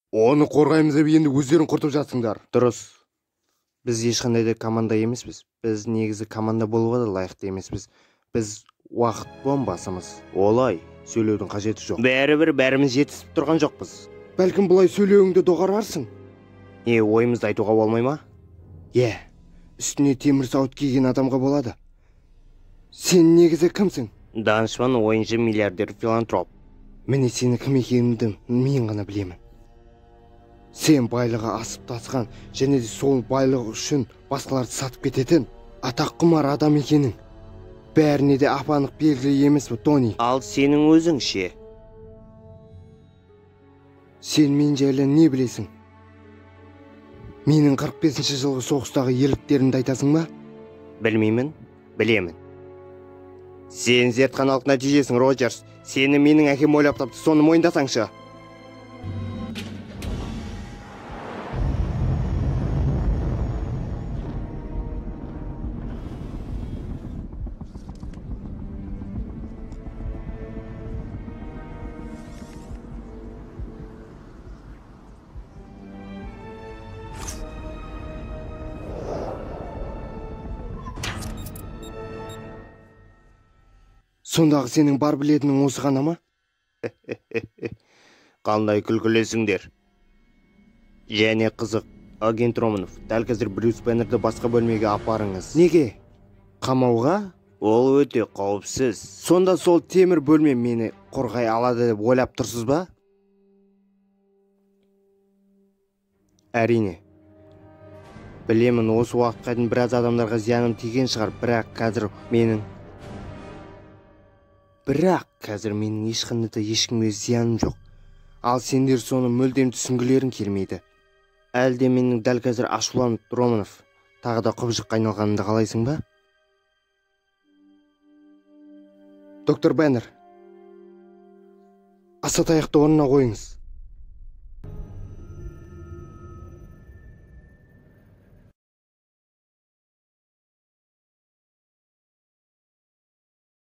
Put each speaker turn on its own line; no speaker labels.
Оны қорғаймыз деп енді өздерің құртып жатсыңдар.
Дұрыс. Біз ешқандай да команда емеспіз. Біз негізі команда болуға да лайықты емеспіз. Біз уақыт бомбасымыз. Олай сөйлеудің қажеті жоқ. Бәрібір бәріміз жетісіп тұрған жоқпыз.
Бәлкім бұлай сөйлеуіңді доғарарсың.
Ойымызды айтуға болмай ма?
Үстіне темір сауыт киген адамға болады. Сен негізі кімсің?
Данышпан, ойыншы, миллиардер, филантроп.
Міне сені кім екеніңді мен ғана білемін. Сен байлығы асып тасқан және де сол байлығы үшін басқаларды сатып кететін атақ құмар адам екенің. Бәріне де апанық белгілі емес бі, Тони?
Ал сенің өзің ше?
Сен мен жайлы не білесің? Менің 45-ші жылғы соғыстағы ерліктерімді айтасың ба?
Білмеймін, білемін. Сен зертханалық нәтижесің, Роджерс. Сені менің әкем ойлап тапты, соны мойындасаңшы.
Сондағы сенің бар білетінің осы ғана ма?
Қандай күлкілесіңдер. Және қызық, агент Романов, дәл қазір Брюс Беннерді басқа бөлмеге апарыңыз.
Неге? Қамауға?
Ол өте қауіпсіз.
Сонда сол темір бөлме мені қорғай алады деп ойлап тұрсыз ба?
Әрине. Білемін, осы уақытқа дейін біраз адамдарға зияным тиген шығар, бірақ қазір менің ешқандай да ешкімге зияным жоқ.
Ал сендер соны мүлдем түсінгілерің келмейді.
Әлде менің дәл қазір ашуланып, Романов, тағы да құбыжыққа айналғанымды қалайсың ба?
Доктор Беннер, асатаяқты орнына қойыңыз.